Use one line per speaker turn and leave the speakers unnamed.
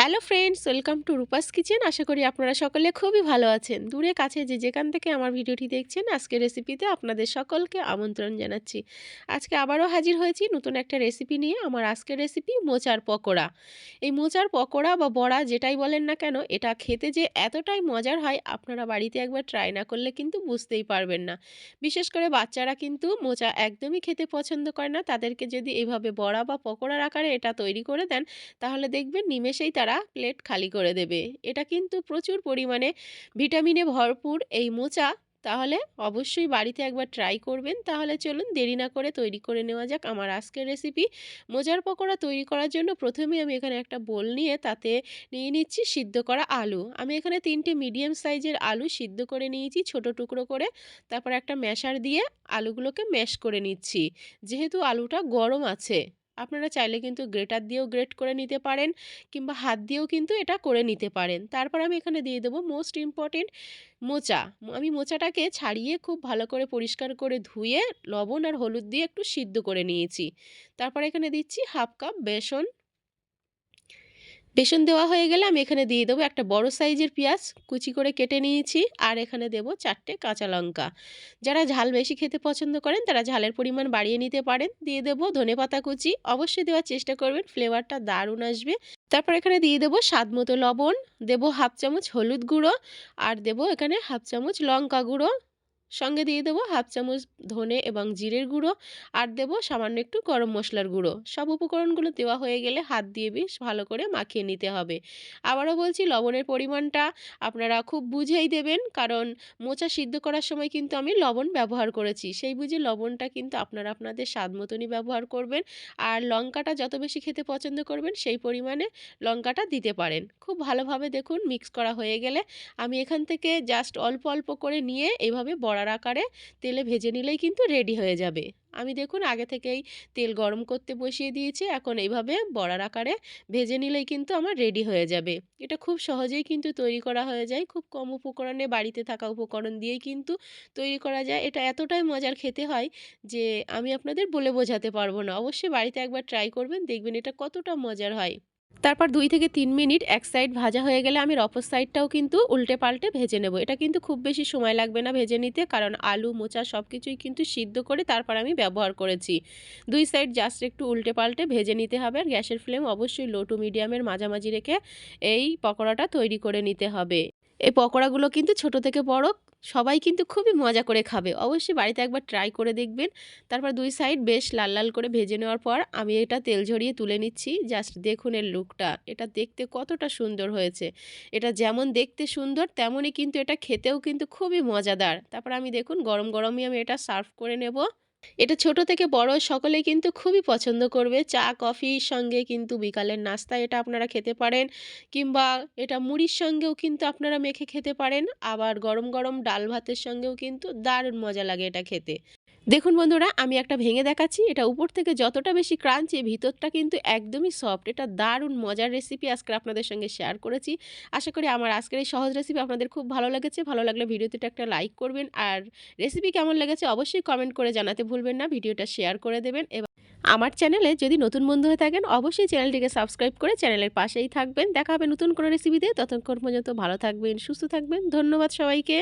Hello friends, welcome to Rupa's kitchen. আশা করি আপনারা সকলে খুবই ভালো আছেন। দূরে কাছে যে যেখান থেকে আমার ভিডিওটি দেখছেন, আজকের রেসিপিতে আপনাদের সকলকে আমন্ত্রণ জানাচ্ছি। আজকে আবারও হাজির হয়েছি নতুন একটা রেসিপি নিয়ে। আমার আজকের রেসিপি মোচার পকোড়া। এই মোচার পকোড়া বা বড়া যেটাই বলেন না কেন, এটা খেতে যে এতটাই মজার হয়, আপনারা বাড়িতে একবার ট্রাই না করলে কিন্তু বুঝতেই পারবেন না। বিশেষ করে বাচ্চারা কিন্তু মোচা একদমই খেতে পছন্দ করে না। তাদেরকে যদি এইভাবে বড়া বা পকোড়ার আকারে এটা তৈরি করে দেন, তাহলে দেখবেন নিমেষেই তারা প্লেট খালি করে দেবে। এটা কিন্তু প্রচুর পরিমাণে ভিটামিনে ভরপুর এই মোচা। তাহলে অবশ্যই বাড়িতে একবার ট্রাই করবেন। তাহলে চলুন দেরি না করে তৈরি করে নেওয়া যাক আমার আজকের রেসিপি। মোচার পকোড়া তৈরি করার জন্য প্রথমে আমি এখানে একটা বোল নিয়ে তাতে নিয়ে নিচ্ছি সিদ্ধ করা আলু। আমি এখানে 3টে মিডিয়াম সাইজের আলু সিদ্ধ করে নিয়েছি ছোট টুকরো করে। তারপর একটা ম্যাশার দিয়ে আলুগুলোকে ম্যাশ করে নিচ্ছি। যেহেতু আলুটা গরম আছে, আপনারা চাইলে কিন্তু গ্রেটার দিয়েও গ্রেট করে নিতে পারেন, কিংবা হাত দিয়েও কিন্তু এটা করে নিতে পারেন। তারপর আমি এখানে দিয়ে দেবো মোস্ট ইম্পর্টেন্ট মোচা। আমি মোচাটাকে ছাড়িয়ে খুব ভালো করে পরিষ্কার করে ধুয়ে লবণ আর হলুদ দিয়ে একটু সিদ্ধ করে নিয়েছি। তারপর এখানে দিচ্ছি হাফ কাপ বেসন। বেসন দেওয়া হয়ে গেলে আমি এখানে দিয়ে দেবো একটা বড় সাইজের পেঁয়াজ কুচি করে কেটে নিয়েছি, আর এখানে দেবো 4টে কাঁচা লঙ্কা। যারা ঝাল বেশি খেতে পছন্দ করেন তারা ঝালের পরিমাণ বাড়িয়ে নিতে পারেন। দিয়ে দেবো ধনেপাতা কুচি, অবশ্যই দেওয়ার চেষ্টা করবেন, ফ্লেভারটা দারুণ আসবে। তারপর এখানে দিয়ে দেবো স্বাদ মতো লবণ, দেবো হাফ চামচ হলুদ গুঁড়ো, আর দেবো এখানে হাফ চামচ লঙ্কা গুঁড়ো। সঙ্গে দিয়ে দেবো হাফ চামচ ধনে এবং জিরের গুঁড়ো, আর দেবো সামান্য একটু গরম মশলার গুঁড়ো। সব উপকরণগুলো দেওয়া হয়ে গেলে হাত দিয়ে বেশ ভালো করে মাখিয়ে নিতে হবে। আবারও বলছি, লবণের পরিমাণটা আপনারা খুব বুঝেই দেবেন, কারণ মোচা সিদ্ধ করার সময় কিন্তু আমি লবণ ব্যবহার করেছি। সেই বুঝে লবণটা কিন্তু আপনারা আপনাদের স্বাদ মতনই ব্যবহার করবেন। আর লঙ্কাটা যত বেশি খেতে পছন্দ করবেন সেই পরিমাণে লঙ্কাটা দিতে পারেন। খুব ভালোভাবে দেখুন মিক্স করা হয়ে গেলে আমি এখান থেকে জাস্ট অল্প অল্প করে নিয়ে এইভাবে বড়ার আকারে তেলে ভেজে নিলেই কিন্তু রেডি হয়ে যাবে। আমি দেখুন আগে থেকেই তেল গরম করতে বসিয়ে দিয়েছি। এখন এইভাবে বড়ার আকারে ভেজে নিলেই কিন্তু আমার রেডি হয়ে যাবে। এটা খুব সহজেই কিন্তু তৈরি করা হয়ে যায়। খুব কম উপকরণে, বাড়িতে থাকা উপকরণ দিয়েই কিন্তু তৈরি করা যায়। এটা এতটাই মজার খেতে হয় যে আমি আপনাদের বলে বোঝাতে পারবো না। অবশ্যই বাড়িতে একবার ট্রাই করবেন, দেখবেন এটা কতটা মজার হয়। তারপর 2 থেকে 3 মিনিট এক সাইড ভাজা হয়ে গেলে আমি অপর সাইডটাও কিন্তু উল্টে পাল্টে ভেজে নেব। এটা কিন্তু খুব বেশি সময় লাগবে না ভেজে নিতে, কারণ আলু, মোচা সব কিছুই কিন্তু সিদ্ধ করে তারপর আমি ব্যবহার করেছি। 2 সাইড জাস্ট একটু উল্টে পাল্টে ভেজে নিতে হবে, আর গ্যাসের ফ্লেম অবশ্যই লো টু মিডিয়ামের মাঝামাঝি রেখে এই পকোড়াটা তৈরি করে নিতে হবে। এই পকোড়াগুলো কিন্তু ছোট থেকে বড় সবাই কিন্তু খুবই মজা করে খাবে। অবশ্যই বাড়িতে একবার ট্রাই করে দেখবেন। তারপর 2 সাইড বেশ লাল লাল করে ভেজে নেওয়ার পর আমি এটা তেল ঝরিয়ে তুলে নিচ্ছি। জাস্ট দেখুন এর লুকটা। এটা দেখতে কতটা সুন্দর হয়েছে। এটা যেমন দেখতে সুন্দর, তেমনই কিন্তু এটা খেতেও কিন্তু খুবই মজাদার। তারপর আমি দেখুন গরম গরমই আমি এটা সার্ভ করে নেব। এটা ছোট থেকে বড় সকলেই কিন্তু খুবই পছন্দ করবে। চা, কফির সঙ্গে কিন্তু বিকালের নাস্তায় এটা আপনারা খেতে পারেন, কিংবা এটা মুড়ির সঙ্গেও কিন্তু আপনারা মেখে খেতে পারেন। আবার গরম গরম ডাল ভাতের সঙ্গেও কিন্তু দারুণ মজা লাগে এটা খেতে। দেখুন বন্ধুরা, আমি একটা ভেঙে দেখাচ্ছি। এটা উপর থেকে যতটা বেশি ক্রাঞ্চি, ভিতরটা কিন্তু একদমই সফট। এটা দারুণ মজার রেসিপি আজকে আপনাদের সঙ্গে শেয়ার করেছি। আশা করি আমার আজকের এই সহজ রেসিপি আপনাদের খুব ভালো লেগেছে। ভালো লাগলে ভিডিওতে একটা লাইক করবেন, আর রেসিপি কেমন লেগেছে অবশ্যই কমেন্ট করে জানাতে ভুলবেন না। ভিডিওটা শেয়ার করে দেবেন, এবং আমার চ্যানেলে যদি নতুন বন্ধু হয়ে থাকেন অবশ্যই চ্যানেলটিকে সাবস্ক্রাইব করে চ্যানেলের পাশেই থাকবেন। দেখা হবে নতুন কোনো রেসিপিতে। ততক্ষণ পর্যন্ত ভালো থাকবেন, সুস্থ থাকবেন। ধন্যবাদ সবাইকে।